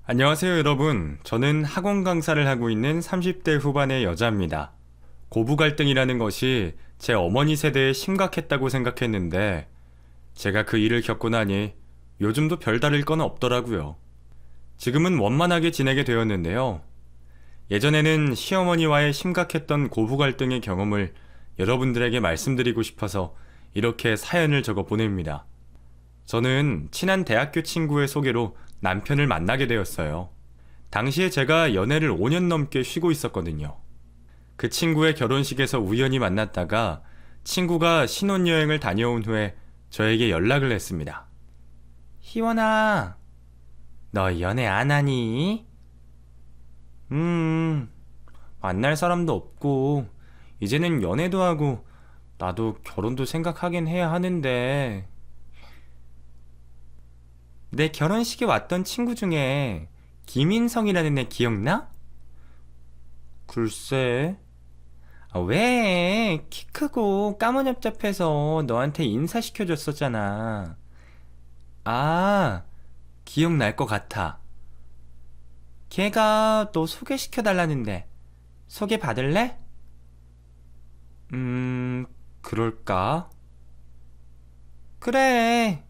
안녕하세요, 여러분. 저는 학원 강사를 하고 있는 30대 후반의 여자입니다. 고부 갈등이라는 것이 제 어머니 세대에 심각했다고 생각했는데, 제가 그 일을 겪고 나니 요즘도 별다를 건 없더라고요. 지금은 원만하게 지내게 되었는데요. 예전에는 시어머니와의 심각했던 고부 갈등의 경험을 여러분들에게 말씀드리고 싶어서 이렇게 사연을 적어 보냅니다. 저는 친한 대학교 친구의 소개로 남편을 만나게 되었어요. 당시에 제가 연애를 5년 넘게 쉬고 있었거든요. 그 친구의 결혼식에서 우연히 만났다가 친구가 신혼여행을 다녀온 후에 저에게 연락을 했습니다. 희원아, 너 연애 안 하니? 만날 사람도 없고, 이제는 연애도 하고, 나도 결혼도 생각하긴 해야 하는데, 내 결혼식에 왔던 친구 중에 김인성이라는 애 기억나? 글쎄. 왜? 키 크고 까무잡잡해서 너한테 인사시켜줬었잖아. 아, 기억날 것 같아. 걔가 너 소개시켜달라는데 소개 받을래? 그럴까? 그래.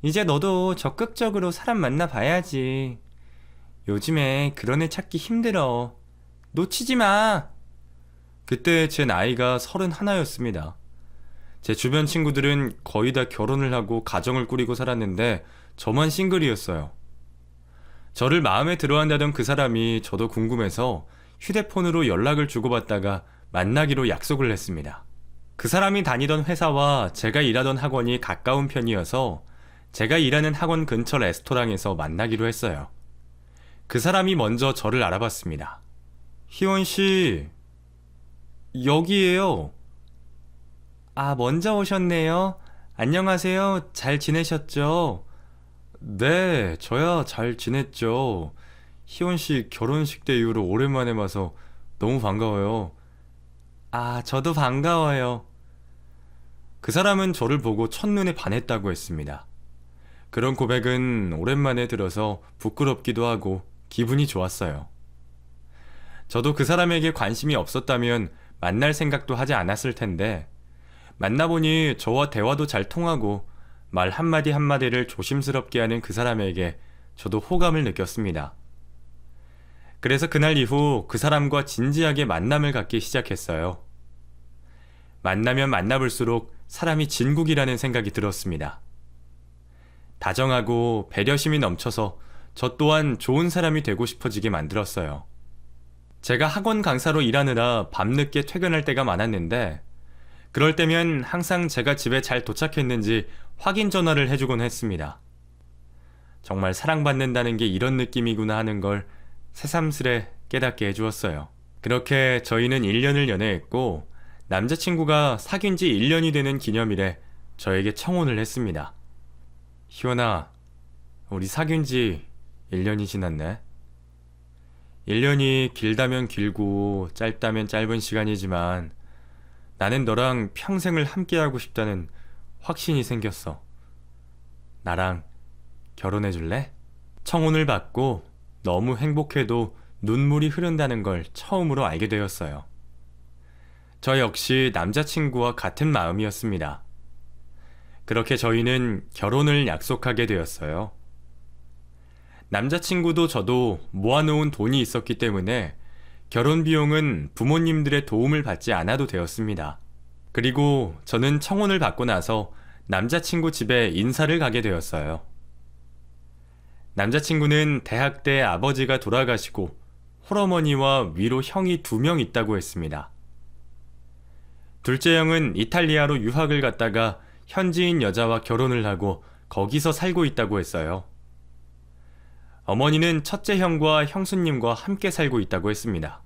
이제 너도 적극적으로 사람 만나봐야지. 요즘에 그런 애 찾기 힘들어. 놓치지 마. 그때 제 나이가 31였습니다. 제 주변 친구들은 거의 다 결혼을 하고 가정을 꾸리고 살았는데 저만 싱글이었어요. 저를 마음에 들어한다던 그 사람이 저도 궁금해서 휴대폰으로 연락을 주고받다가 만나기로 약속을 했습니다. 그 사람이 다니던 회사와 제가 일하던 학원이 가까운 편이어서 제가 일하는 학원 근처 레스토랑에서 만나기로 했어요. 그 사람이 먼저 저를 알아봤습니다. 희원 씨, 여기에요. 아, 먼저 오셨네요. 안녕하세요. 잘 지내셨죠? 네, 저야 잘 지냈죠. 희원 씨 결혼식 때 이후로 오랜만에 봐서 너무 반가워요. 아, 저도 반가워요. 그 사람은 저를 보고 첫눈에 반했다고 했습니다. 그런 고백은 오랜만에 들어서 부끄럽기도 하고 기분이 좋았어요. 저도 그 사람에게 관심이 없었다면 만날 생각도 하지 않았을 텐데, 만나보니 저와 대화도 잘 통하고 말 한마디 한마디를 조심스럽게 하는 그 사람에게 저도 호감을 느꼈습니다. 그래서 그날 이후 그 사람과 진지하게 만남을 갖기 시작했어요. 만나면 만나볼수록 사람이 진국이라는 생각이 들었습니다. 다정하고 배려심이 넘쳐서 저 또한 좋은 사람이 되고 싶어지게 만들었어요. 제가 학원 강사로 일하느라 밤늦게 퇴근할 때가 많았는데, 그럴 때면 항상 제가 집에 잘 도착했는지 확인 전화를 해주곤 했습니다. 정말 사랑받는다는 게 이런 느낌이구나 하는 걸 새삼스레 깨닫게 해주었어요. 그렇게 저희는 1년을 연애했고, 남자친구가 사귄 지 1년이 되는 기념일에 저에게 청혼을 했습니다. 희원아, 우리 사귄 지 1년이 지났네. 1년이 길다면 길고 짧다면 짧은 시간이지만 나는 너랑 평생을 함께하고 싶다는 확신이 생겼어. 나랑 결혼해 줄래? 청혼을 받고 너무 행복해도 눈물이 흐른다는 걸 처음으로 알게 되었어요. 저 역시 남자친구와 같은 마음이었습니다. 그렇게 저희는 결혼을 약속하게 되었어요. 남자친구도 저도 모아놓은 돈이 있었기 때문에 결혼 비용은 부모님들의 도움을 받지 않아도 되었습니다. 그리고 저는 청혼을 받고 나서 남자친구 집에 인사를 가게 되었어요. 남자친구는 대학 때 아버지가 돌아가시고 홀어머니와 위로 형이 2명 있다고 했습니다. 둘째 형은 이탈리아로 유학을 갔다가 현지인 여자와 결혼을 하고 거기서 살고 있다고 했어요. 어머니는 첫째 형과 형수님과 함께 살고 있다고 했습니다.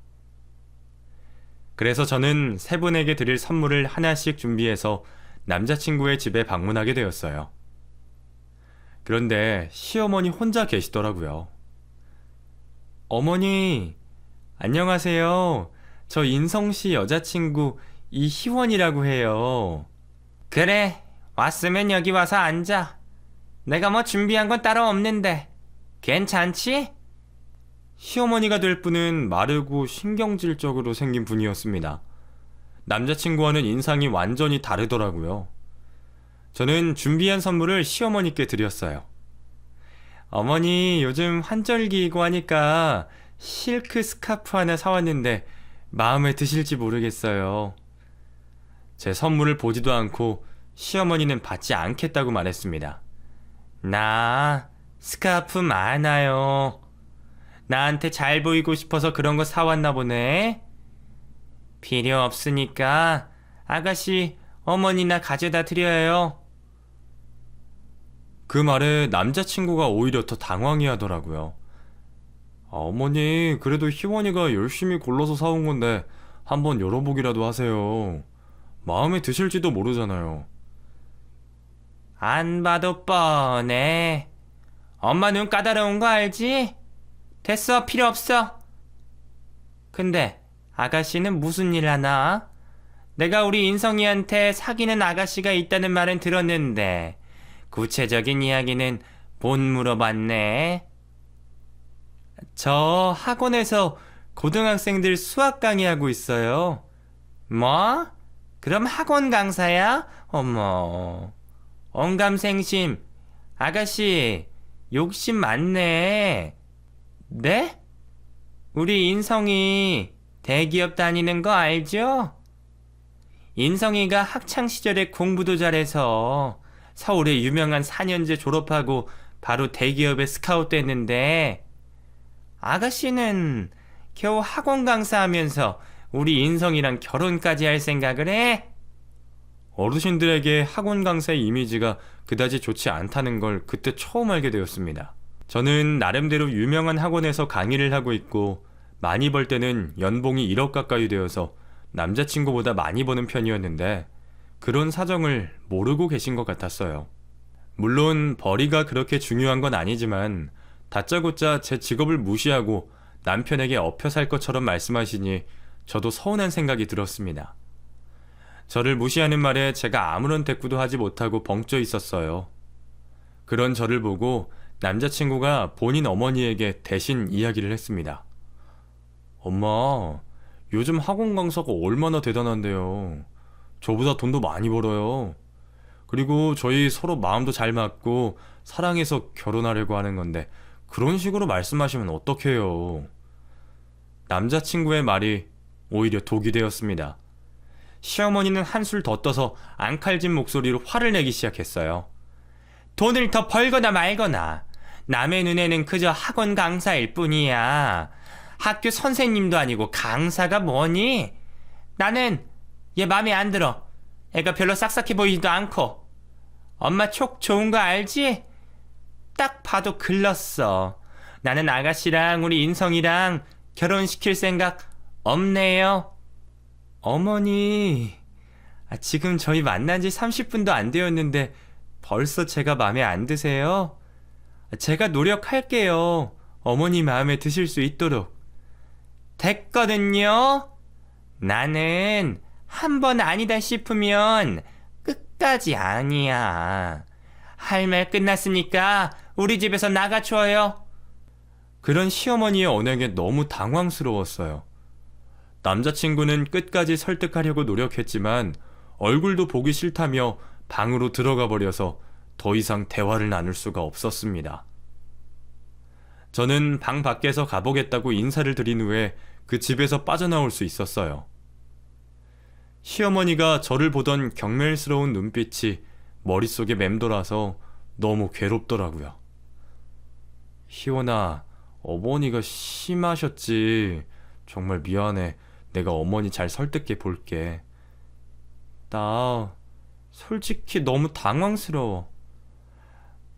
그래서 저는 세 분에게 드릴 선물을 하나씩 준비해서 남자친구의 집에 방문하게 되었어요. 그런데 시어머니 혼자 계시더라고요. 어머니, 안녕하세요. 저 인성씨 여자친구 이희원이라고 해요. 그래, 왔으면 여기 와서 앉아. 내가 뭐 준비한 건 따로 없는데. 괜찮지? 시어머니가 될 분은 마르고 신경질적으로 생긴 분이었습니다. 남자친구와는 인상이 완전히 다르더라고요. 저는 준비한 선물을 시어머니께 드렸어요. 어머니, 요즘 환절기이고 하니까 실크 스카프 하나 사왔는데 마음에 드실지 모르겠어요. 제 선물을 보지도 않고 시어머니는 받지 않겠다고 말했습니다. 나 스카프 많아요. 나한테 잘 보이고 싶어서 그런 거 사왔나 보네. 필요 없으니까 아가씨, 어머니나 가져다 드려요. 그 말에 남자친구가 오히려 더 당황해 하더라고요. 어머니, 그래도 희원이가 열심히 골라서 사온 건데 한번 열어보기라도 하세요. 마음에 드실지도 모르잖아요. 안 봐도 뻔해. 엄마 눈 까다로운 거 알지? 됐어, 필요 없어. 근데 아가씨는 무슨 일 하나? 내가 우리 인성이한테 사귀는 아가씨가 있다는 말은 들었는데 구체적인 이야기는 못 물어봤네. 저 학원에서 고등학생들 수학 강의하고 있어요. 뭐? 그럼 학원 강사야? 어머. 언감생심. 아가씨, 욕심 많네. 네? 우리 인성이 대기업 다니는 거 알죠? 인성이가 학창시절에 공부도 잘해서 서울의 유명한 4년제 졸업하고 바로 대기업에 스카웃 됐는데 아가씨는 겨우 학원 강사하면서 우리 인성이랑 결혼까지 할 생각을 해? 어르신들에게 학원 강사의 이미지가 그다지 좋지 않다는 걸 그때 처음 알게 되었습니다. 저는 나름대로 유명한 학원에서 강의를 하고 있고 많이 벌 때는 연봉이 1억 가까이 되어서 남자친구보다 많이 버는 편이었는데 그런 사정을 모르고 계신 것 같았어요. 물론 벌이가 그렇게 중요한 건 아니지만 다짜고짜 제 직업을 무시하고 남편에게 엎여 살 것처럼 말씀하시니 저도 서운한 생각이 들었습니다. 저를 무시하는 말에 제가 아무런 대꾸도 하지 못하고 벙쪄 있었어요. 그런 저를 보고 남자친구가 본인 어머니에게 대신 이야기를 했습니다. 엄마, 요즘 학원 강사가 얼마나 대단한데요. 저보다 돈도 많이 벌어요. 그리고 저희 서로 마음도 잘 맞고 사랑해서 결혼하려고 하는 건데 그런 식으로 말씀하시면 어떡해요. 남자친구의 말이 오히려 독이 되었습니다. 시어머니는 한술 더 떠서 앙칼진 목소리로 화를 내기 시작했어요. 돈을 더 벌거나 말거나 남의 눈에는 그저 학원 강사일 뿐이야. 학교 선생님도 아니고 강사가 뭐니? 나는 얘 맘에 안 들어. 애가 별로 싹싹해 보이지도 않고. 엄마 촉 좋은 거 알지? 딱 봐도 글렀어. 나는 아가씨랑 우리 인성이랑 결혼시킬 생각 없네요. 어머니, 지금 저희 만난 지 30분도 안 되었는데 벌써 제가 마음에 안 드세요? 제가 노력할게요. 어머니 마음에 드실 수 있도록. 됐거든요. 나는 한 번 아니다 싶으면 끝까지 아니야. 할 말 끝났으니까 우리 집에서 나가줘요. 그런 시어머니의 언행에 너무 당황스러웠어요. 남자친구는 끝까지 설득하려고 노력했지만 얼굴도 보기 싫다며 방으로 들어가 버려서 더 이상 대화를 나눌 수가 없었습니다. 저는 방 밖에서 가보겠다고 인사를 드린 후에 그 집에서 빠져나올 수 있었어요. 시어머니가 저를 보던 경멸스러운 눈빛이 머릿속에 맴돌아서 너무 괴롭더라고요. 희원아, 어머니가 심하셨지. 정말 미안해. 내가 어머니 잘 설득해 볼게. 나 솔직히 너무 당황스러워.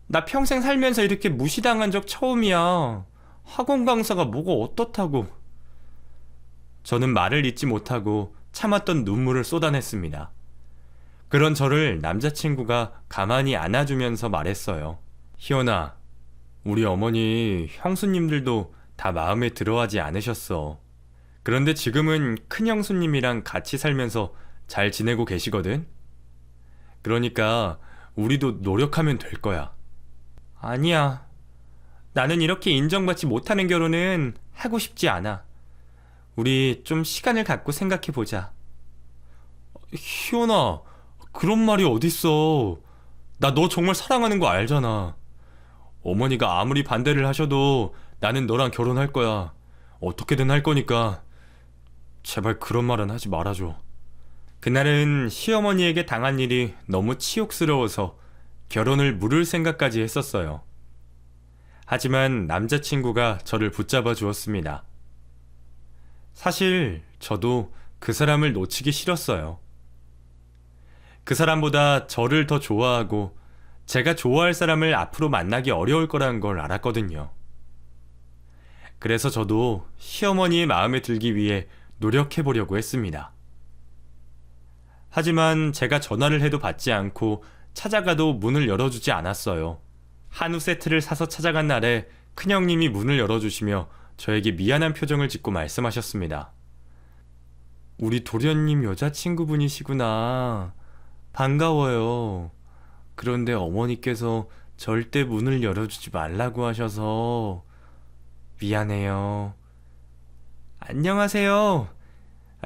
나 평생 살면서 이렇게 무시당한 적 처음이야. 학원 강사가 뭐가 어떻다고. 저는 말을 잇지 못하고 참았던 눈물을 쏟아냈습니다. 그런 저를 남자친구가 가만히 안아주면서 말했어요. 희원아, 우리 어머니, 형수님들도 다 마음에 들어하지 않으셨어. 그런데 지금은 큰 형수님이랑 같이 살면서 잘 지내고 계시거든? 그러니까 우리도 노력하면 될 거야. 아니야. 나는 이렇게 인정받지 못하는 결혼은 하고 싶지 않아. 우리 좀 시간을 갖고 생각해보자. 희원아, 그런 말이 어딨어. 나 너 정말 사랑하는 거 알잖아. 어머니가 아무리 반대를 하셔도 나는 너랑 결혼할 거야. 어떻게든 할 거니까. 제발 그런 말은 하지 말아줘. 그날은 시어머니에게 당한 일이 너무 치욕스러워서 결혼을 무를 생각까지 했었어요. 하지만 남자친구가 저를 붙잡아 주었습니다. 사실 저도 그 사람을 놓치기 싫었어요. 그 사람보다 저를 더 좋아하고 제가 좋아할 사람을 앞으로 만나기 어려울 거라는 걸 알았거든요. 그래서 저도 시어머니의 마음에 들기 위해 노력해 보려고 했습니다. 하지만 제가 전화를 해도 받지 않고 찾아가도 문을 열어주지 않았어요. 한우 세트를 사서 찾아간 날에 큰형님이 문을 열어주시며 저에게 미안한 표정을 짓고 말씀하셨습니다. 우리 도련님 여자친구분이시구나. 반가워요. 그런데 어머니께서 절대 문을 열어주지 말라고 하셔서 미안해요. 안녕하세요.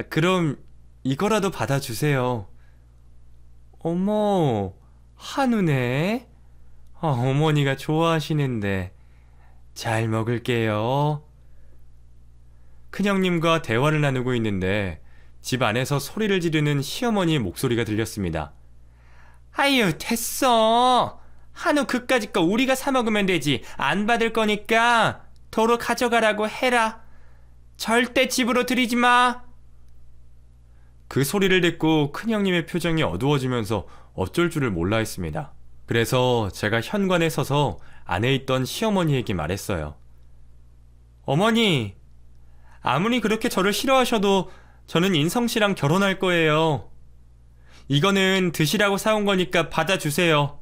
그럼 이거라도 받아주세요. 어머, 한우네? 어머니가 좋아하시는데 잘 먹을게요. 큰형님과 대화를 나누고 있는데 집 안에서 소리를 지르는 시어머니의 목소리가 들렸습니다. 아유, 됐어. 한우 그까짓 거 우리가 사 먹으면 되지. 안 받을 거니까 도로 가져가라고 해라. 절대 집으로 들이지 마. 그 소리를 듣고 큰형님의 표정이 어두워지면서 어쩔 줄을 몰라 했습니다. 그래서 제가 현관에 서서 안에 있던 시어머니에게 말했어요. 어머니, 아무리 그렇게 저를 싫어하셔도 저는 인성씨랑 결혼할 거예요. 이거는 드시라고 사온 거니까 받아주세요.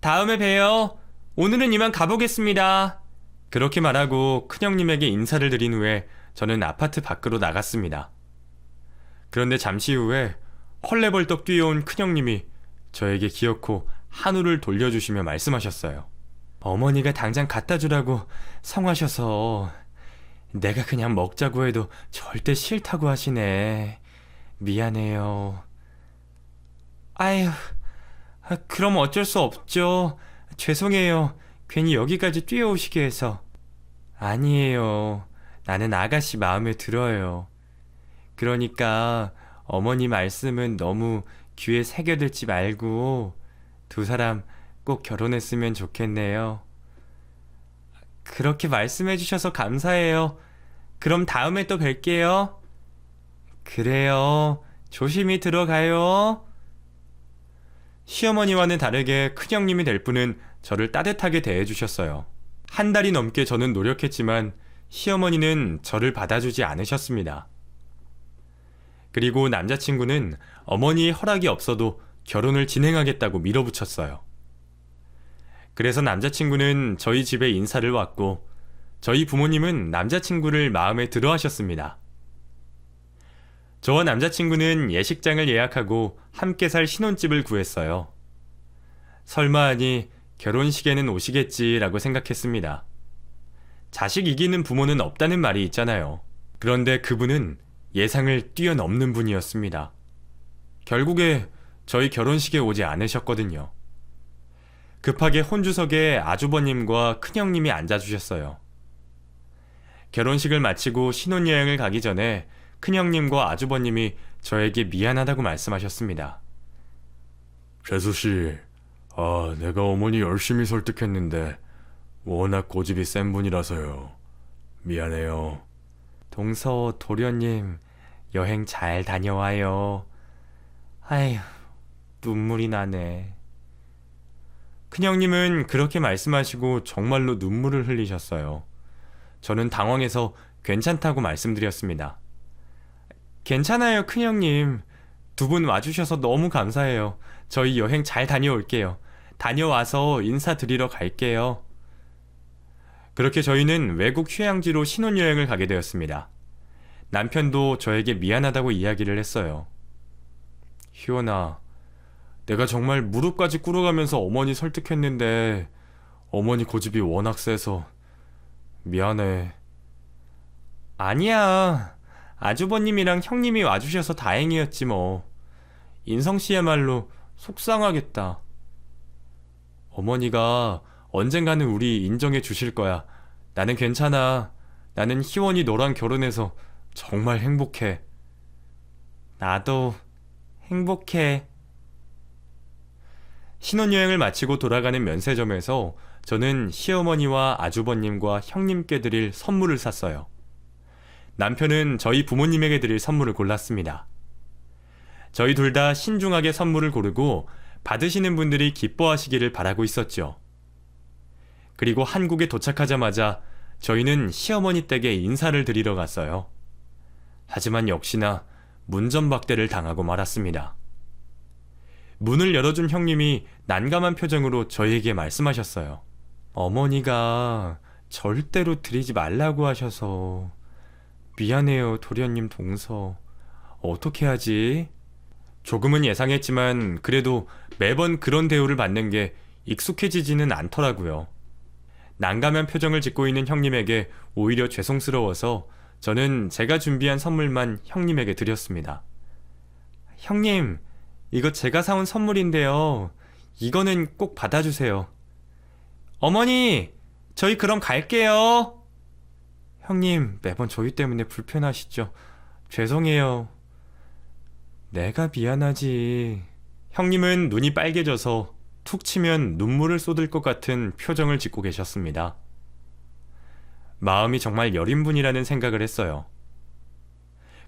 다음에 봬요. 오늘은 이만 가보겠습니다. 그렇게 말하고 큰형님에게 인사를 드린 후에 저는 아파트 밖으로 나갔습니다. 그런데 잠시 후에 헐레벌떡 뛰어온 큰형님이 저에게 기어코 한우를 돌려주시며 말씀하셨어요. 어머니가 당장 갖다 주라고 성하셔서 내가 그냥 먹자고 해도 절대 싫다고 하시네. 미안해요. 아휴, 그럼 어쩔 수 없죠. 죄송해요. 괜히 여기까지 뛰어오시게 해서. 아니에요. 나는 아가씨 마음에 들어요. 그러니까 어머니 말씀은 너무 귀에 새겨들지 말고 두 사람 꼭 결혼했으면 좋겠네요. 그렇게 말씀해 주셔서 감사해요. 그럼 다음에 또 뵐게요. 그래요. 조심히 들어가요. 시어머니와는 다르게 큰형님이 될 분은 저를 따뜻하게 대해주셨어요. 한 달이 넘게 저는 노력했지만 시어머니는 저를 받아주지 않으셨습니다. 그리고 남자친구는 어머니의 허락이 없어도 결혼을 진행하겠다고 밀어붙였어요. 그래서 남자친구는 저희 집에 인사를 왔고 저희 부모님은 남자친구를 마음에 들어 하셨습니다. 저와 남자친구는 예식장을 예약하고 함께 살 신혼집을 구했어요. 설마 하니 결혼식에는 오시겠지라고 생각했습니다. 자식 이기는 부모는 없다는 말이 있잖아요. 그런데 그분은 예상을 뛰어넘는 분이었습니다. 결국에 저희 결혼식에 오지 않으셨거든요. 급하게 혼주석에 아주버님과 큰형님이 앉아주셨어요. 결혼식을 마치고 신혼여행을 가기 전에 큰형님과 아주버님이 저에게 미안하다고 말씀하셨습니다. 재수씨, 내가 어머니 열심히 설득했는데 워낙 고집이 센 분이라서요. 미안해요. 동서 도련님, 여행 잘 다녀와요. 아휴, 눈물이 나네. 큰형님은 그렇게 말씀하시고 정말로 눈물을 흘리셨어요. 저는 당황해서 괜찮다고 말씀드렸습니다. 괜찮아요, 큰형님. 두 분 와주셔서 너무 감사해요. 저희 여행 잘 다녀올게요. 다녀와서 인사드리러 갈게요. 그렇게 저희는 외국 휴양지로 신혼여행을 가게 되었습니다. 남편도 저에게 미안하다고 이야기를 했어요. 희원아, 내가 정말 무릎까지 꿇어가면서 어머니 설득했는데 어머니 고집이 워낙 세서 미안해. 아니야. 아주버님이랑 형님이 와주셔서 다행이었지 뭐. 인성씨야말로 속상하겠다. 어머니가 언젠가는 우리 인정해 주실 거야. 나는 괜찮아. 나는 희원이 너랑 결혼해서 정말 행복해. 나도 행복해. 신혼여행을 마치고 돌아가는 면세점에서 저는 시어머니와 아주버님과 형님께 드릴 선물을 샀어요. 남편은 저희 부모님에게 드릴 선물을 골랐습니다. 저희 둘 다 신중하게 선물을 고르고 받으시는 분들이 기뻐하시기를 바라고 있었죠. 그리고 한국에 도착하자마자 저희는 시어머니 댁에 인사를 드리러 갔어요. 하지만 역시나 문전박대를 당하고 말았습니다. 문을 열어준 형님이 난감한 표정으로 저희에게 말씀하셨어요. 어머니가 절대로 드리지 말라고 하셔서 미안해요, 도련님 동서. 어떻게 하지? 조금은 예상했지만 그래도 매번 그런 대우를 받는 게 익숙해지지는 않더라고요. 난감한 표정을 짓고 있는 형님에게 오히려 죄송스러워서 저는 제가 준비한 선물만 형님에게 드렸습니다. 형님, 이거 제가 사온 선물인데요. 이거는 꼭 받아주세요. 어머니, 저희 그럼 갈게요. 형님, 매번 저희 때문에 불편하시죠? 죄송해요. 내가 미안하지. 형님은 눈이 빨개져서 툭 치면 눈물을 쏟을 것 같은 표정을 짓고 계셨습니다. 마음이 정말 여린 분이라는 생각을 했어요.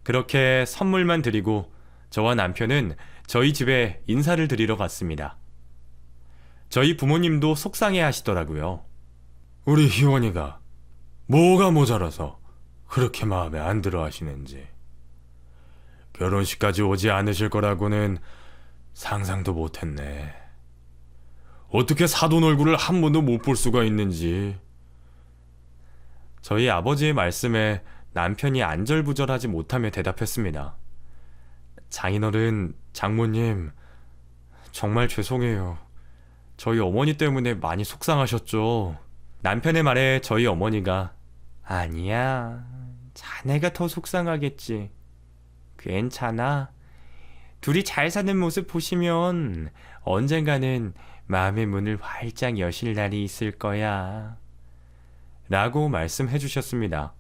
그렇게 선물만 드리고 저와 남편은 저희 집에 인사를 드리러 갔습니다. 저희 부모님도 속상해 하시더라고요. 우리 희원이가 뭐가 모자라서 그렇게 마음에 안 들어 하시는지. 결혼식까지 오지 않으실 거라고는 상상도 못했네. 어떻게 사돈 얼굴을 한 번도 못 볼 수가 있는지. 저희 아버지의 말씀에 남편이 안절부절하지 못하며 대답했습니다. 장인어른, 장모님, 정말 죄송해요. 저희 어머니 때문에 많이 속상하셨죠. 남편의 말에 저희 어머니가 아니야, 자네가 더 속상하겠지. 괜찮아. 둘이 잘 사는 모습 보시면 언젠가는 마음의 문을 활짝 여실 날이 있을 거야. 라고 말씀해 주셨습니다.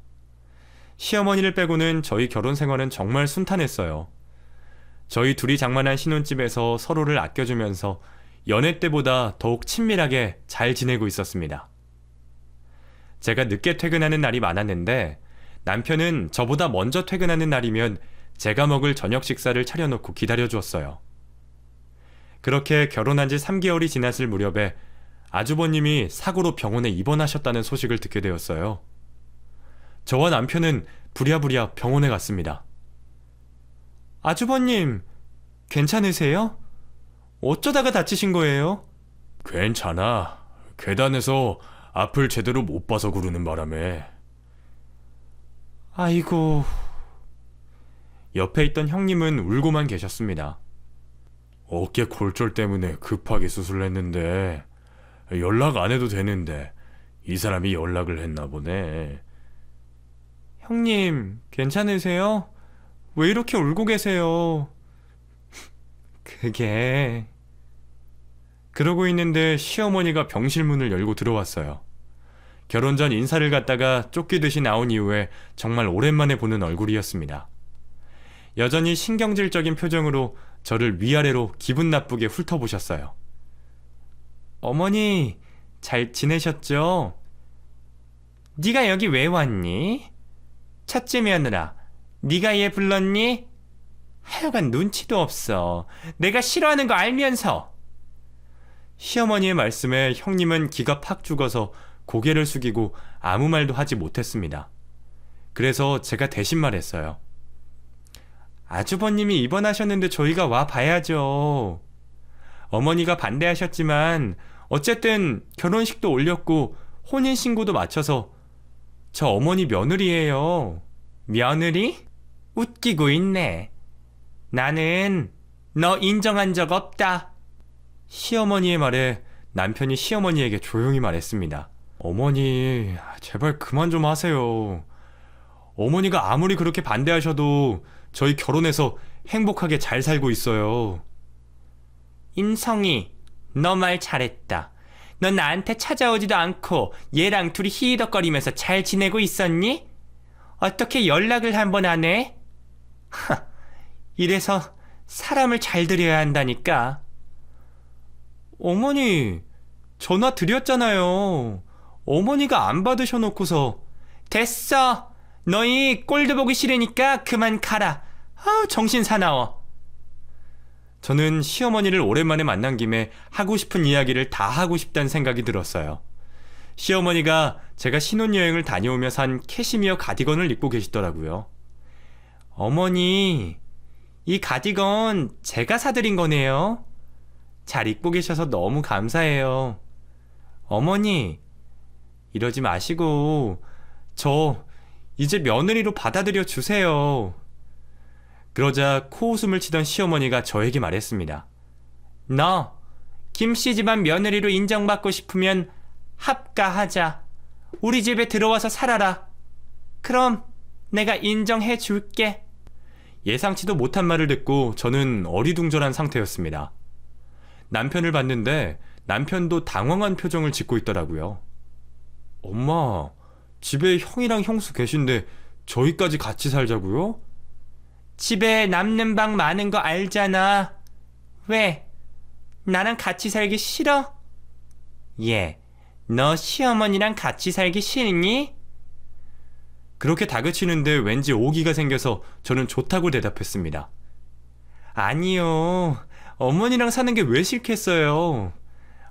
시어머니를 빼고는 저희 결혼 생활은 정말 순탄했어요. 저희 둘이 장만한 신혼집에서 서로를 아껴주면서 연애 때보다 더욱 친밀하게 잘 지내고 있었습니다. 제가 늦게 퇴근하는 날이 많았는데 남편은 저보다 먼저 퇴근하는 날이면 제가 먹을 저녁 식사를 차려놓고 기다려주었어요. 그렇게 결혼한 지 3개월이 지났을 무렵에 아주버님이 사고로 병원에 입원하셨다는 소식을 듣게 되었어요. 저와 남편은 부랴부랴 병원에 갔습니다. 아주버님, 괜찮으세요? 어쩌다가 다치신 거예요? 괜찮아. 계단에서 앞을 제대로 못 봐서 그러는 바람에. 아이고. 옆에 있던 형님은 울고만 계셨습니다. 어깨 골절 때문에 급하게 수술했는데 연락 안 해도 되는데 이 사람이 연락을 했나 보네. 형님, 괜찮으세요? 왜 이렇게 울고 계세요? 그게... 그러고 있는데 시어머니가 병실 문을 열고 들어왔어요. 결혼 전 인사를 갔다가 쫓기듯이 나온 이후에 정말 오랜만에 보는 얼굴이었습니다. 여전히 신경질적인 표정으로 저를 위아래로 기분 나쁘게 훑어보셨어요. 어머니, 잘 지내셨죠? 네가 여기 왜 왔니? 첫째 며느라, 네가 얘 불렀니? 하여간 눈치도 없어. 내가 싫어하는 거 알면서. 시어머니의 말씀에 형님은 기가 팍 죽어서 고개를 숙이고 아무 말도 하지 못했습니다. 그래서 제가 대신 말했어요. 아주버님이 입원하셨는데 저희가 와 봐야죠. 어머니가 반대하셨지만 어쨌든 결혼식도 올렸고 혼인신고도 마쳐서 저 어머니 며느리예요. 며느리? 웃기고 있네. 나는 너 인정한 적 없다. 시어머니의 말에 남편이 시어머니에게 조용히 말했습니다. 어머니, 제발 그만 좀 하세요. 어머니가 아무리 그렇게 반대하셔도 저희 결혼해서 행복하게 잘 살고 있어요. 인성이, 너 말 잘했다. 넌 나한테 찾아오지도 않고 얘랑 둘이 히덕거리면서 잘 지내고 있었니? 어떻게 연락을 한 번 안 해? 하, 이래서 사람을 잘 들여야 한다니까. 어머니, 전화 드렸잖아요. 어머니가 안 받으셔놓고서. 됐어. 너희 꼴도 보기 싫으니까 그만 가라. 정신 사나워. 저는 시어머니를 오랜만에 만난 김에 하고 싶은 이야기를 다 하고 싶다는 생각이 들었어요. 시어머니가 제가 신혼여행을 다녀오며 산 캐시미어 가디건을 입고 계시더라고요. 어머니, 이 가디건 제가 사드린 거네요. 잘 입고 계셔서 너무 감사해요. 어머니, 이러지 마시고 저 이제 며느리로 받아들여 주세요. 그러자 코웃음을 치던 시어머니가 저에게 말했습니다. 너 김씨 집안 며느리로 인정받고 싶으면 합가하자. 우리 집에 들어와서 살아라. 그럼 내가 인정해 줄게. 예상치도 못한 말을 듣고 저는 어리둥절한 상태였습니다. 남편을 봤는데 남편도 당황한 표정을 짓고 있더라고요. 엄마, 집에 형이랑 형수 계신데 저희까지 같이 살자고요? 집에 남는 방 많은 거 알잖아. 왜? 나랑 같이 살기 싫어? 너 시어머니랑 같이 살기 싫니? 그렇게 다그치는데 왠지 오기가 생겨서 저는 좋다고 대답했습니다. 아니요. 어머니랑 사는 게 왜 싫겠어요.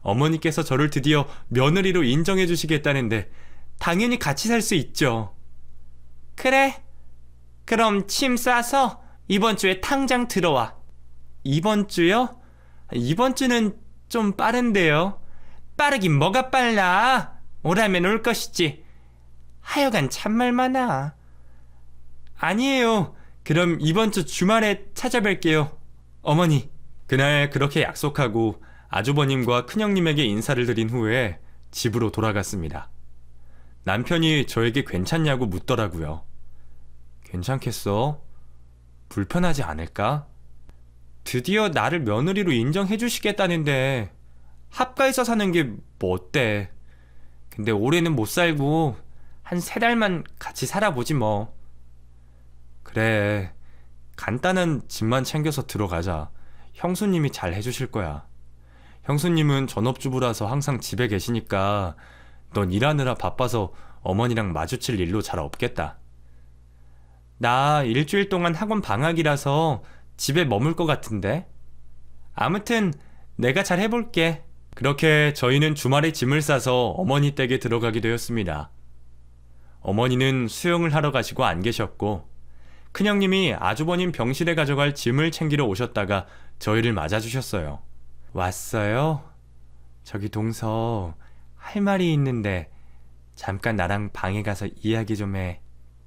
어머니께서 저를 드디어 며느리로 인정해 주시겠다는데 당연히 같이 살 수 있죠. 그래. 그럼 침 싸서 이번 주에 당장 들어와. 이번 주요? 이번 주는 좀 빠른데요. 빠르긴 뭐가 빨라. 오라면 올 것이지. 하여간 참말 많아. 아니에요. 그럼 이번 주 주말에 찾아뵐게요. 어머니. 그날 그렇게 약속하고 아주버님과 큰형님에게 인사를 드린 후에 집으로 돌아갔습니다. 남편이 저에게 괜찮냐고 묻더라고요. 괜찮겠어? 불편하지 않을까? 드디어 나를 며느리로 인정해 주시겠다는데 합가해서 사는 게 뭐 어때? 근데 올해는 못 살고 한 3달만 같이 살아보지 뭐. 그래, 간단한 집만 챙겨서 들어가자. 형수님이 잘 해주실 거야. 형수님은 전업주부라서 항상 집에 계시니까 넌 일하느라 바빠서 어머니랑 마주칠 일도 잘 없겠다. 나 일주일 동안 학원 방학이라서 집에 머물 것 같은데. 아무튼 내가 잘 해볼게. 그렇게 저희는 주말에 짐을 싸서 어머니 댁에 들어가게 되었습니다. 어머니는 수영을 하러 가시고 안 계셨고 큰형님이 아주버님 병실에 가져갈 짐을 챙기러 오셨다가 저희를 맞아주셨어요. 왔어요? 저기 동서, 할 말이 있는데 잠깐 나랑 방에 가서 이야기 좀 해.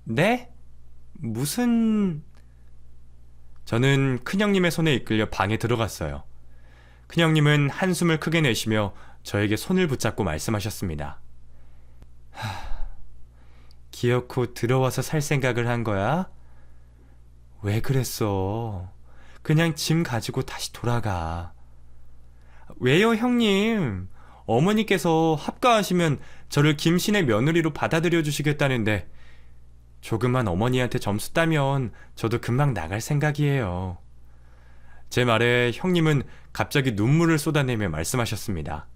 네? 무슨... 저는 큰형님의 손에 이끌려 방에 들어갔어요. 큰형님은 한숨을 크게 내쉬며 저에게 손을 붙잡고 말씀하셨습니다. 기어코 들어와서 살 생각을 한 거야? 왜 그랬어? 그냥 짐 가지고 다시 돌아가. 왜요, 형님? 어머니께서 합가하시면 저를 김신의 며느리로 받아들여 주시겠다는데 조금만 어머니한테 점수 따면 저도 금방 나갈 생각이에요. 제 말에 형님은 갑자기 눈물을 쏟아내며 말씀하셨습니다.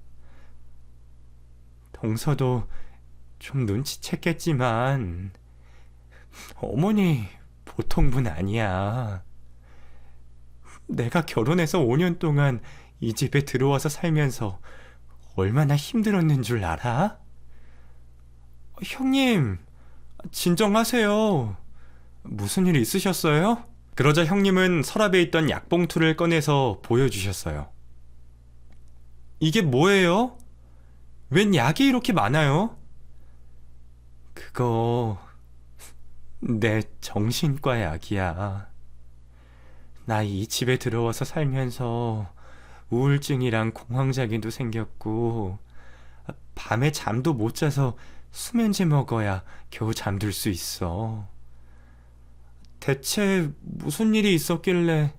동서도 좀 눈치챘겠지만 어머니 보통 분 아니야. 내가 결혼해서 5년 동안 이 집에 들어와서 살면서 얼마나 힘들었는 줄 알아? 형님, 진정하세요. 무슨 일 있으셨어요? 그러자 형님은 서랍에 있던 약봉투를 꺼내서 보여주셨어요. 이게 뭐예요? 웬 약이 이렇게 많아요? 그거 내 정신과 약이야. 나 이 집에 들어와서 살면서 우울증이랑 공황장애도 생겼고, 밤에 잠도 못 자서 수면제 먹어야 겨우 잠들 수 있어. 대체 무슨 일이 있었길래?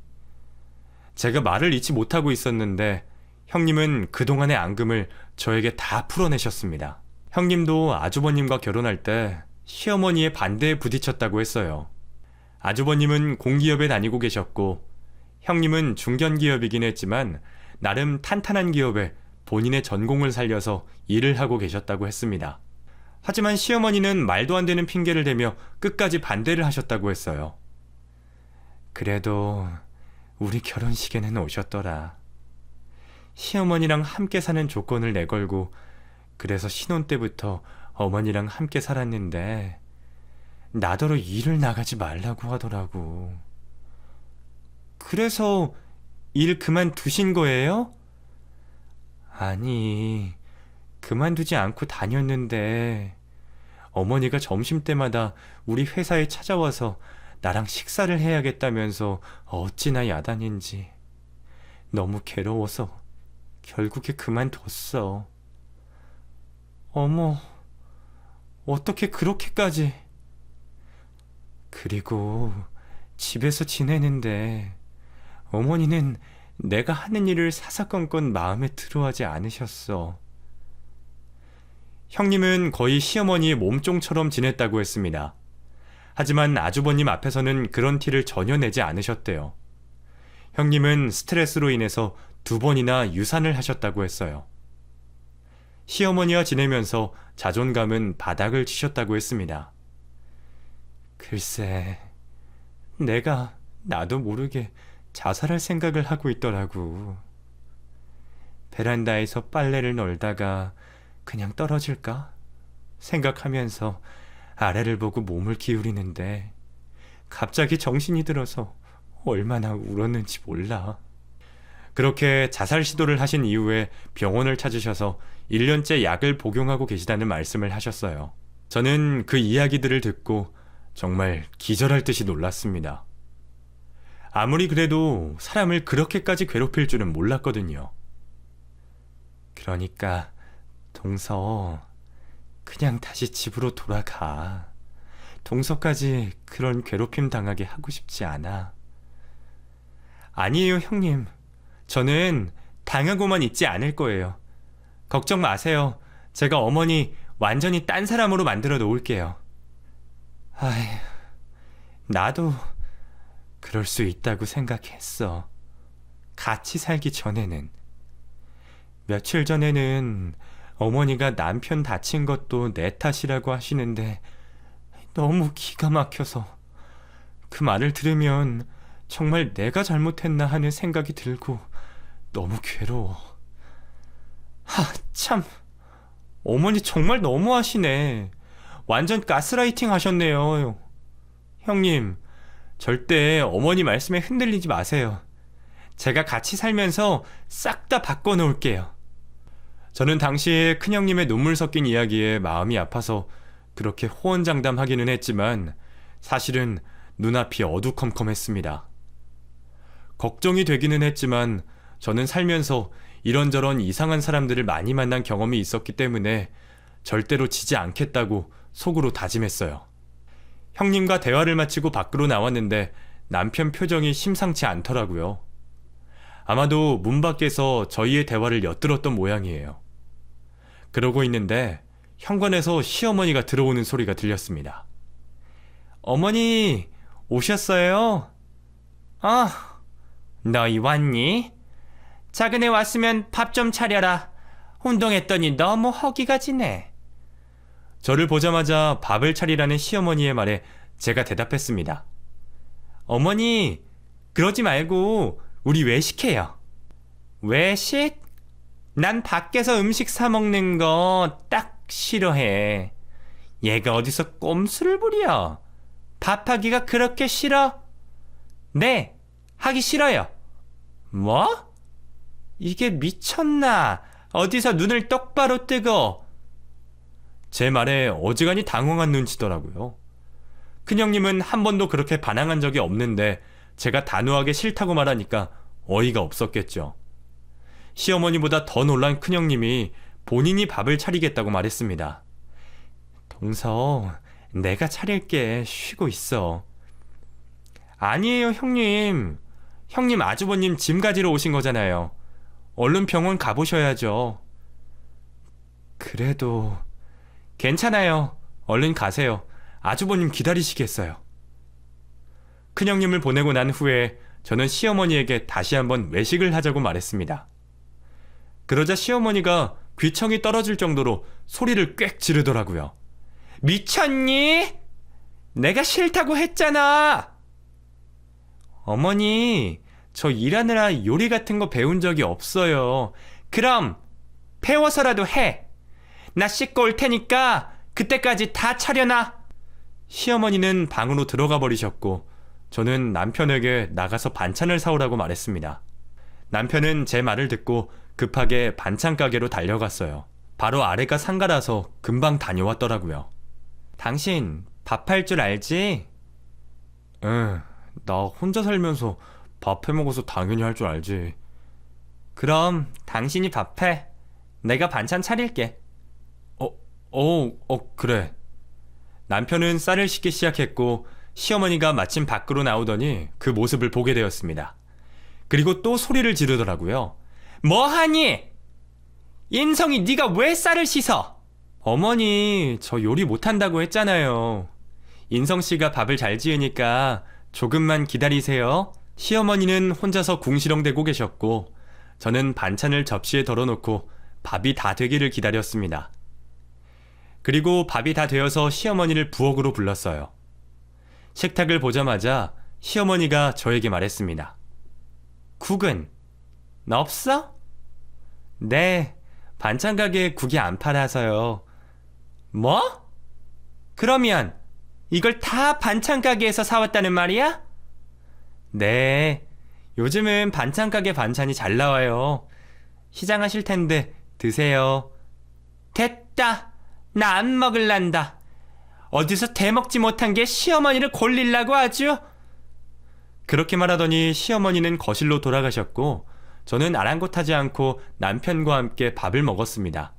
제가 말을 잊지 못하고 있었는데 형님은 그동안의 앙금을 저에게 다 풀어내셨습니다. 형님도 아주버님과 결혼할 때 시어머니의 반대에 부딪혔다고 했어요. 아주버님은 공기업에 다니고 계셨고 형님은 중견기업이긴 했지만 나름 탄탄한 기업에 본인의 전공을 살려서 일을 하고 계셨다고 했습니다. 하지만 시어머니는 말도 안 되는 핑계를 대며 끝까지 반대를 하셨다고 했어요. 그래도 우리 결혼식에는 오셨더라. 시어머니랑 함께 사는 조건을 내걸고 그래서 신혼 때부터 어머니랑 함께 살았는데 나더러 일을 나가지 말라고 하더라고. 그래서 일 그만두신 거예요? 아니, 그만두지 않고 다녔는데 어머니가 점심때마다 우리 회사에 찾아와서 나랑 식사를 해야겠다면서 어찌나 야단인지 너무 괴로워서 결국에 그만뒀어. 어머, 어떻게 그렇게까지. 그리고 집에서 지내는데 어머니는 내가 하는 일을 사사건건 마음에 들어하지 않으셨어. 형님은 거의 시어머니의 몸종처럼 지냈다고 했습니다. 하지만 아주버님 앞에서는 그런 티를 전혀 내지 않으셨대요. 형님은 스트레스로 인해서 2번이나 유산을 하셨다고 했어요. 시어머니와 지내면서 자존감은 바닥을 치셨다고 했습니다. 글쎄, 내가 나도 모르게 자살할 생각을 하고 있더라고. 베란다에서 빨래를 널다가 그냥 떨어질까 생각하면서 아래를 보고 몸을 기울이는데 갑자기 정신이 들어서 얼마나 울었는지 몰라. 그렇게 자살 시도를 하신 이후에 병원을 찾으셔서 1년째 약을 복용하고 계시다는 말씀을 하셨어요. 저는 그 이야기들을 듣고 정말 기절할 듯이 놀랐습니다. 아무리 그래도 사람을 그렇게까지 괴롭힐 줄은 몰랐거든요. 그러니까 동서, 그냥 다시 집으로 돌아가. 동서까지 그런 괴롭힘 당하게 하고 싶지 않아. 아니에요, 형님. 저는 당하고만 있지 않을 거예요. 걱정 마세요. 제가 어머니 완전히 딴 사람으로 만들어 놓을게요. 아휴, 나도 그럴 수 있다고 생각했어. 같이 살기 전에는. 며칠 전에는 어머니가 남편 다친 것도 내 탓이라고 하시는데 너무 기가 막혀서 그 말을 들으면 정말 내가 잘못했나 하는 생각이 들고 너무 괴로워. 참, 어머니 정말 너무하시네. 완전 가스라이팅 하셨네요. 형님, 절대 어머니 말씀에 흔들리지 마세요. 제가 같이 살면서 싹 다 바꿔놓을게요. 저는 당시에 큰형님의 눈물 섞인 이야기에 마음이 아파서 그렇게 호언장담하기는 했지만 사실은 눈앞이 어두컴컴했습니다. 걱정이 되기는 했지만 저는 살면서 이런저런 이상한 사람들을 많이 만난 경험이 있었기 때문에 절대로 지지 않겠다고 속으로 다짐했어요. 형님과 대화를 마치고 밖으로 나왔는데 남편 표정이 심상치 않더라고요. 아마도 문 밖에서 저희의 대화를 엿들었던 모양이에요. 그러고 있는데 현관에서 시어머니가 들어오는 소리가 들렸습니다. 어머니, 오셨어요? 아, 너희 왔니? 작은 애 왔으면 밥 좀 차려라. 운동했더니 너무 허기가 지네. 저를 보자마자 밥을 차리라는 시어머니의 말에 제가 대답했습니다. 어머니, 그러지 말고 우리 외식해요. 외식? 난 밖에서 음식 사 먹는 거 딱 싫어해. 얘가 어디서 꼼수를 부려? 밥하기가 그렇게 싫어? 네, 하기 싫어요. 뭐? 이게 미쳤나? 어디서 눈을 똑바로 뜨고. 제 말에 어지간히 당황한 눈치더라고요. 큰형님은 한 번도 그렇게 반항한 적이 없는데 제가 단호하게 싫다고 말하니까 어이가 없었겠죠. 시어머니보다 더 놀란 큰형님이 본인이 밥을 차리겠다고 말했습니다. 동서, 내가 차릴게. 쉬고 있어. 아니에요, 형님. 형님 아주버님 짐 가지러 오신 거잖아요. 얼른 병원 가보셔야죠. 그래도... 괜찮아요. 얼른 가세요. 아주버님 기다리시겠어요. 큰형님을 보내고 난 후에 저는 시어머니에게 다시 한번 외식을 하자고 말했습니다. 그러자 시어머니가 귀청이 떨어질 정도로 소리를 꽥 지르더라고요. 미쳤니? 내가 싫다고 했잖아. 어머니, 저 일하느라 요리 같은 거 배운 적이 없어요. 그럼 배워서라도 해. 나 씻고 올 테니까 그때까지 다 차려놔. 시어머니는 방으로 들어가 버리셨고 저는 남편에게 나가서 반찬을 사오라고 말했습니다. 남편은 제 말을 듣고 급하게 반찬 가게로 달려갔어요. 바로 아래가 상가라서 금방 다녀왔더라고요. 당신 밥할 줄 알지? 응, 나 혼자 살면서 밥 해먹어서 당연히 할 줄 알지. 그럼 당신이 밥해. 내가 반찬 차릴게. 그래. 남편은 쌀을 씻기 시작했고 시어머니가 마침 밖으로 나오더니 그 모습을 보게 되었습니다. 그리고 또 소리를 지르더라고요. 뭐하니? 인성이 네가 왜 쌀을 씻어? 어머니, 저 요리 못한다고 했잖아요. 인성씨가 밥을 잘 지으니까 조금만 기다리세요. 시어머니는 혼자서 궁시렁대고 계셨고 저는 반찬을 접시에 덜어놓고 밥이 다 되기를 기다렸습니다. 그리고 밥이 다 되어서 시어머니를 부엌으로 불렀어요. 식탁을 보자마자 시어머니가 저에게 말했습니다. 국은 없어? 네, 반찬 가게에 국이 안 팔아서요. 뭐? 그러면 이걸 다 반찬 가게에서 사왔다는 말이야? 네, 요즘은 반찬 가게 반찬이 잘 나와요. 시장하실 텐데 드세요. 됐다. 나 안 먹을란다. 어디서 대먹지 못한 게 시어머니를 골릴라고 아주. 그렇게 말하더니 시어머니는 거실로 돌아가셨고 저는 아랑곳하지 않고 남편과 함께 밥을 먹었습니다.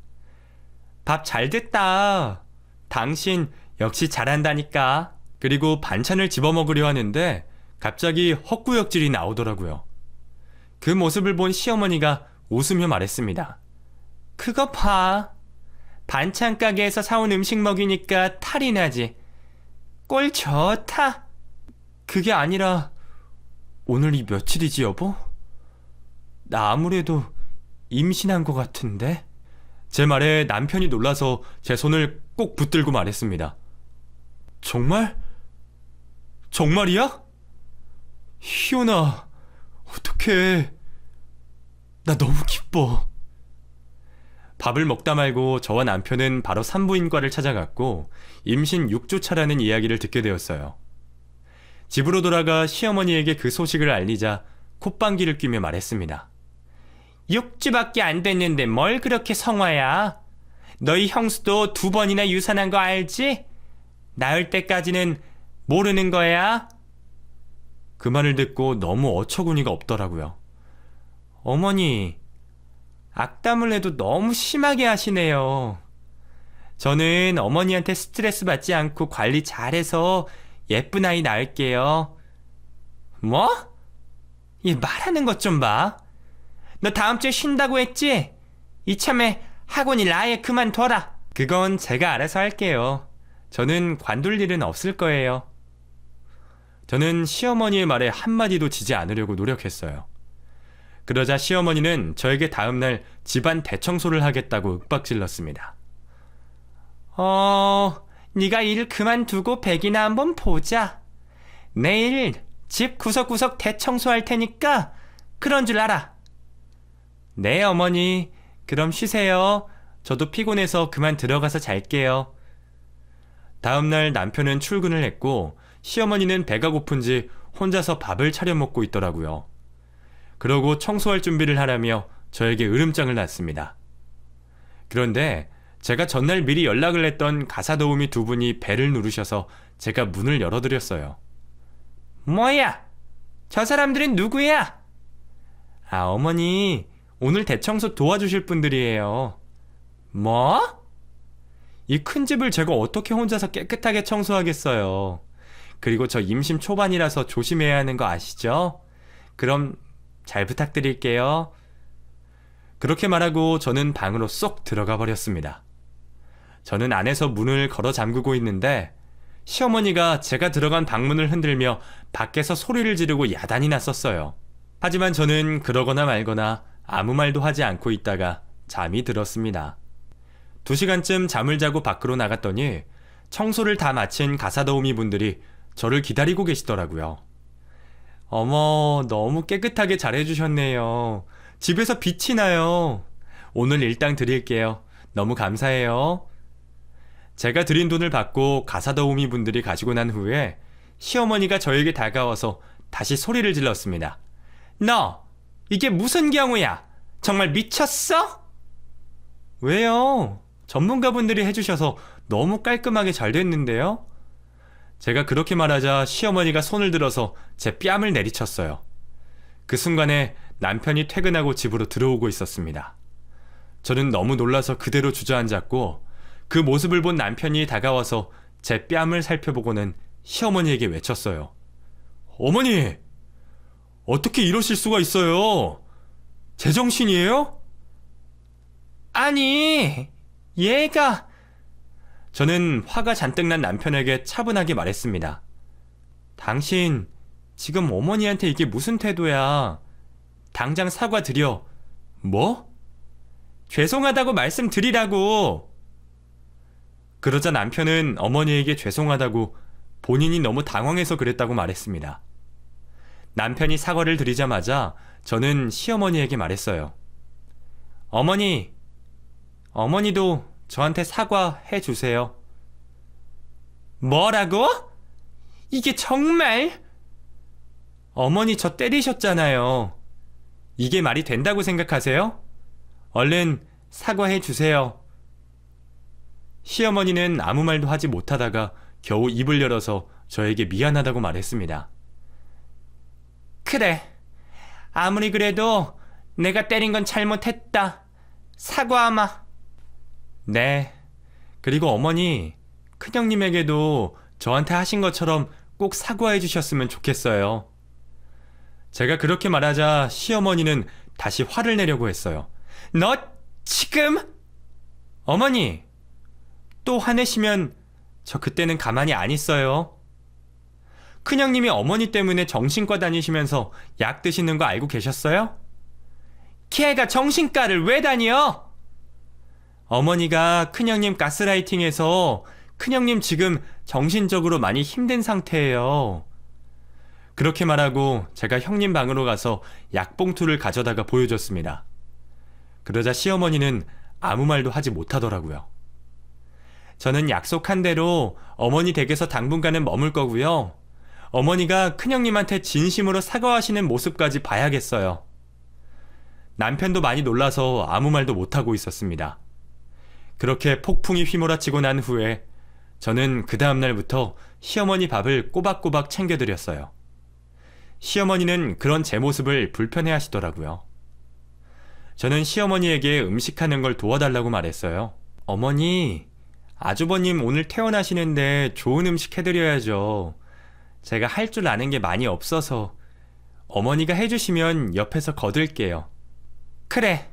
밥 잘 됐다. 당신 역시 잘한다니까. 그리고 반찬을 집어먹으려 하는데 갑자기 헛구역질이 나오더라고요. 그 모습을 본 시어머니가 웃으며 말했습니다. 그거 봐. 반찬 가게에서 사온 음식 먹이니까 탈이 나지. 꼴 좋다. 그게 아니라 오늘이 며칠이지 여보? 나 아무래도 임신한 것 같은데? 제 말에 남편이 놀라서 제 손을 꼭 붙들고 말했습니다. 정말? 정말이야? 희연아, 어떡해. 나 너무 기뻐. 밥을 먹다 말고 저와 남편은 바로 산부인과를 찾아갔고 임신 6주차라는 이야기를 듣게 되었어요. 집으로 돌아가 시어머니에게 그 소식을 알리자 콧방귀를 뀌며 말했습니다. 6주밖에 안 됐는데 뭘 그렇게 성화야? 너희 형수도 2번이나 유산한 거 알지? 낳을 때까지는 모르는 거야? 그 말을 듣고 너무 어처구니가 없더라고요. 어머니, 악담을 해도 너무 심하게 하시네요. 저는 어머니한테 스트레스 받지 않고 관리 잘해서 예쁜 아이 낳을게요. 뭐? 얘 말하는 것 좀 봐. 너 다음 주에 쉰다고 했지? 이참에 학원 일 아예 그만둬라. 그건 제가 알아서 할게요. 저는 관둘 일은 없을 거예요. 저는 시어머니의 말에 한마디도 지지 않으려고 노력했어요. 그러자 시어머니는 저에게 다음날 집안 대청소를 하겠다고 윽박질렀습니다. 네가 일 그만두고 백이나 한번 보자. 내일 집 구석구석 대청소할 테니까 그런 줄 알아. 네, 어머니. 그럼 쉬세요. 저도 피곤해서 그만 들어가서 잘게요. 다음날 남편은 출근을 했고 시어머니는 배가 고픈지 혼자서 밥을 차려 먹고 있더라고요. 그러고 청소할 준비를 하라며 저에게 으름장을 놨습니다. 그런데 제가 전날 미리 연락을 했던 가사도우미 2분이 벨을 누르셔서 제가 문을 열어드렸어요. 뭐야? 저 사람들은 누구야? 어머니, 오늘 대청소 도와주실 분들이에요. 뭐? 이 큰 집을 제가 어떻게 혼자서 깨끗하게 청소하겠어요. 그리고 저 임신 초반이라서 조심해야 하는 거 아시죠? 그럼 잘 부탁드릴게요. 그렇게 말하고 저는 방으로 쏙 들어가 버렸습니다. 저는 안에서 문을 걸어 잠그고 있는데 시어머니가 제가 들어간 방문을 흔들며 밖에서 소리를 지르고 야단이 났었어요. 하지만 저는 그러거나 말거나 아무 말도 하지 않고 있다가 잠이 들었습니다. 2시간쯤 잠을 자고 밖으로 나갔더니 청소를 다 마친 가사도우미 분들이 저를 기다리고 계시더라고요. 어머, 너무 깨끗하게 잘해주셨네요. 집에서 빛이 나요. 오늘 일당 드릴게요. 너무 감사해요. 제가 드린 돈을 받고 가사도우미 분들이 가지고 난 후에 시어머니가 저에게 다가와서 다시 소리를 질렀습니다. 너, 이게 무슨 경우야? 정말 미쳤어? 왜요? 전문가분들이 해주셔서 너무 깔끔하게 잘 됐는데요? 제가 그렇게 말하자 시어머니가 손을 들어서 제 뺨을 내리쳤어요. 그 순간에 남편이 퇴근하고 집으로 들어오고 있었습니다. 저는 너무 놀라서 그대로 주저앉았고 그 모습을 본 남편이 다가와서 제 뺨을 살펴보고는 시어머니에게 외쳤어요. 어머니! 어떻게 이러실 수가 있어요? 제정신이에요? 아니, 얘가... 저는 화가 잔뜩 난 남편에게 차분하게 말했습니다. 당신, 지금 어머니한테 이게 무슨 태도야? 당장 사과드려. 뭐? 죄송하다고 말씀드리라고. 그러자 남편은 어머니에게 죄송하다고 본인이 너무 당황해서 그랬다고 말했습니다. 남편이 사과를 드리자마자 저는 시어머니에게 말했어요. 어머니, 어머니도 저한테 사과해 주세요. 뭐라고? 이게 정말? 어머니 저 때리셨잖아요. 이게 말이 된다고 생각하세요? 얼른 사과해 주세요. 시어머니는 아무 말도 하지 못하다가 겨우 입을 열어서 저에게 미안하다고 말했습니다. 그래, 아무리 그래도 내가 때린 건 잘못했다. 사과하마. 네, 그리고 어머니, 큰형님에게도 저한테 하신 것처럼 꼭 사과해 주셨으면 좋겠어요. 제가 그렇게 말하자 시어머니는 다시 화를 내려고 했어요. 너 지금? 어머니, 또 화내시면 저 그때는 가만히 안 있어요. 큰형님이 어머니 때문에 정신과 다니시면서 약 드시는 거 알고 계셨어요? 걔가 정신과를 왜 다녀? 어머니가 큰형님 가스라이팅해서 큰형님 지금 정신적으로 많이 힘든 상태예요. 그렇게 말하고 제가 형님 방으로 가서 약봉투를 가져다가 보여줬습니다. 그러자 시어머니는 아무 말도 하지 못하더라고요. 저는 약속한 대로 어머니 댁에서 당분간은 머물 거고요. 어머니가 큰형님한테 진심으로 사과하시는 모습까지 봐야겠어요. 남편도 많이 놀라서 아무 말도 못하고 있었습니다. 그렇게 폭풍이 휘몰아치고 난 후에 저는 그 다음날부터 시어머니 밥을 꼬박꼬박 챙겨드렸어요. 시어머니는 그런 제 모습을 불편해 하시더라고요. 저는 시어머니에게 음식하는 걸 도와달라고 말했어요. 어머니, 아주버님 오늘 퇴원하시는데 좋은 음식 해드려야죠. 제가 할 줄 아는 게 많이 없어서 어머니가 해주시면 옆에서 거들게요. 그래,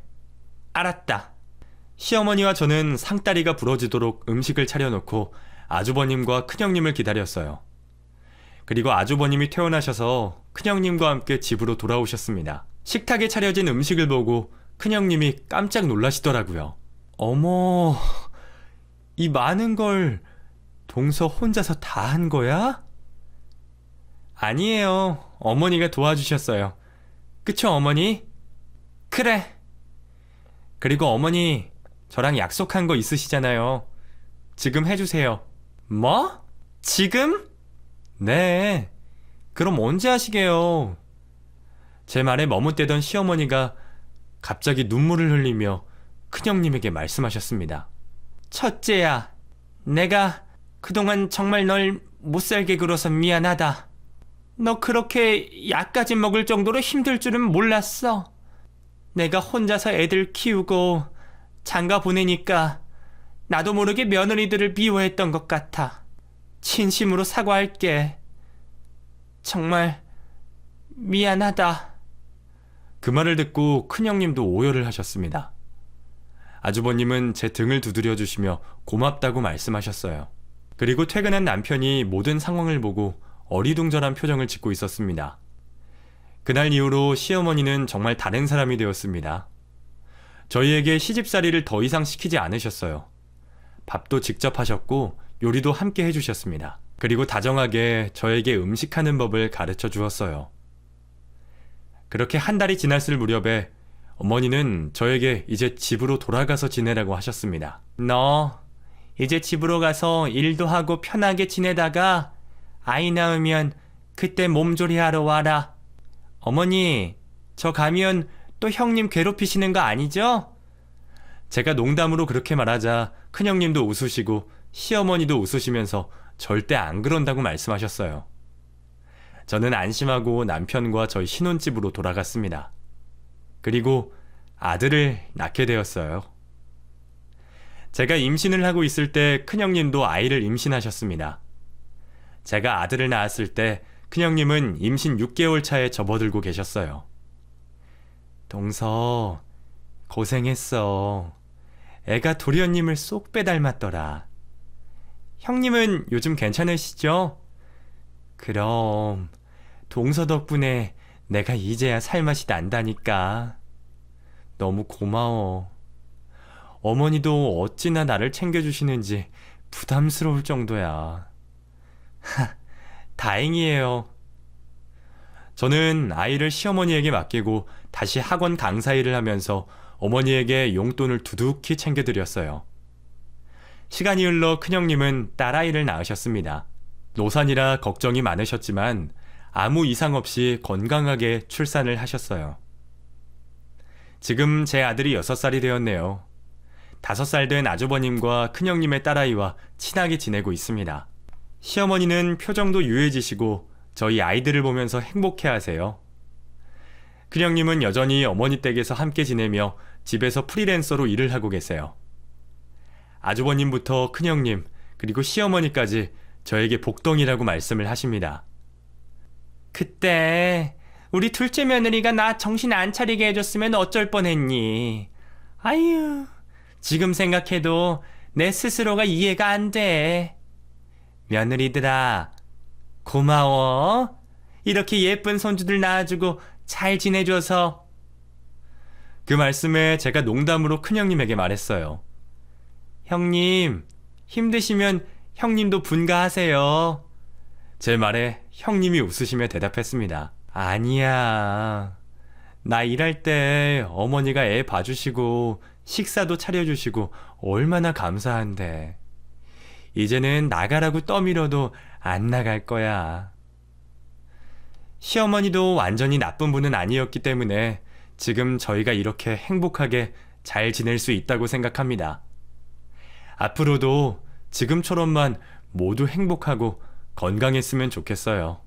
알았다. 시어머니와 저는 상다리가 부러지도록 음식을 차려놓고 아주버님과 큰형님을 기다렸어요. 그리고 아주버님이 퇴원하셔서 큰형님과 함께 집으로 돌아오셨습니다. 식탁에 차려진 음식을 보고 큰형님이 깜짝 놀라시더라고요. 어머, 이 많은 걸 동서 혼자서 다 한 거야? 아니에요. 어머니가 도와주셨어요. 그쵸, 어머니? 그래. 그리고 어머니, 저랑 약속한 거 있으시잖아요. 지금 해주세요. 뭐? 지금? 네. 그럼 언제 하시게요? 제 말에 머뭇대던 시어머니가 갑자기 눈물을 흘리며 큰형님에게 말씀하셨습니다. 첫째야, 내가 그동안 정말 널 못살게 굴어서 미안하다. 너 그렇게 약까지 먹을 정도로 힘들 줄은 몰랐어. 내가 혼자서 애들 키우고 장가 보내니까 나도 모르게 며느리들을 미워했던 것 같아. 진심으로 사과할게. 정말 미안하다. 그 말을 듣고 큰형님도 오열을 하셨습니다. 아주버님은 제 등을 두드려 주시며 고맙다고 말씀하셨어요. 그리고 퇴근한 남편이 모든 상황을 보고 어리둥절한 표정을 짓고 있었습니다. 그날 이후로 시어머니는 정말 다른 사람이 되었습니다. 저희에게 시집살이를 더 이상 시키지 않으셨어요. 밥도 직접 하셨고 요리도 함께 해주셨습니다. 그리고 다정하게 저에게 음식하는 법을 가르쳐 주었어요. 그렇게 한 달이 지났을 무렵에 어머니는 저에게 이제 집으로 돌아가서 지내라고 하셨습니다. 너 이제 집으로 가서 일도 하고 편하게 지내다가 아이 낳으면 그때 몸조리하러 와라. 어머니, 저 가면 또 형님 괴롭히시는 거 아니죠? 제가 농담으로 그렇게 말하자 큰형님도 웃으시고 시어머니도 웃으시면서 절대 안 그런다고 말씀하셨어요. 저는 안심하고 남편과 저희 신혼집으로 돌아갔습니다. 그리고 아들을 낳게 되었어요. 제가 임신을 하고 있을 때 큰형님도 아이를 임신하셨습니다. 제가 아들을 낳았을 때 큰형님은 임신 6개월 차에 접어들고 계셨어요. 동서, 고생했어. 애가 도련님을 쏙 빼닮았더라. 형님은 요즘 괜찮으시죠? 그럼 동서 덕분에 내가 이제야 살맛이 난다니까. 너무 고마워. 어머니도 어찌나 나를 챙겨주시는지 부담스러울 정도야. 하, 다행이에요. 저는 아이를 시어머니에게 맡기고 다시 학원 강사 일을 하면서 어머니에게 용돈을 두둑히 챙겨드렸어요. 시간이 흘러 큰형님은 딸아이를 낳으셨습니다. 노산이라 걱정이 많으셨지만 아무 이상 없이 건강하게 출산을 하셨어요. 지금 제 아들이 6살이 되었네요. 5살 된 아주버님과 큰형님의 딸아이와 친하게 지내고 있습니다. 시어머니는 표정도 유해지시고 저희 아이들을 보면서 행복해하세요. 큰형님은 여전히 어머니 댁에서 함께 지내며 집에서 프리랜서로 일을 하고 계세요. 아주버님부터 큰형님 그리고 시어머니까지 저에게 복덩이라고 말씀을 하십니다. 그때 우리 둘째 며느리가 나 정신 안 차리게 해줬으면 어쩔 뻔했니. 아유, 지금 생각해도 내 스스로가 이해가 안 돼. 며느리들아, 고마워. 이렇게 예쁜 손주들 낳아주고 잘 지내줘서. 그 말씀에 제가 농담으로 큰형님에게 말했어요. 형님, 힘드시면 형님도 분가하세요. 제 말에 형님이 웃으시며 대답했습니다. 아니야. 나 일할 때 어머니가 애 봐주시고 식사도 차려주시고 얼마나 감사한데. 이제는 나가라고 떠밀어도 안 나갈 거야. 시어머니도 완전히 나쁜 분은 아니었기 때문에 지금 저희가 이렇게 행복하게 잘 지낼 수 있다고 생각합니다. 앞으로도 지금처럼만 모두 행복하고 건강했으면 좋겠어요.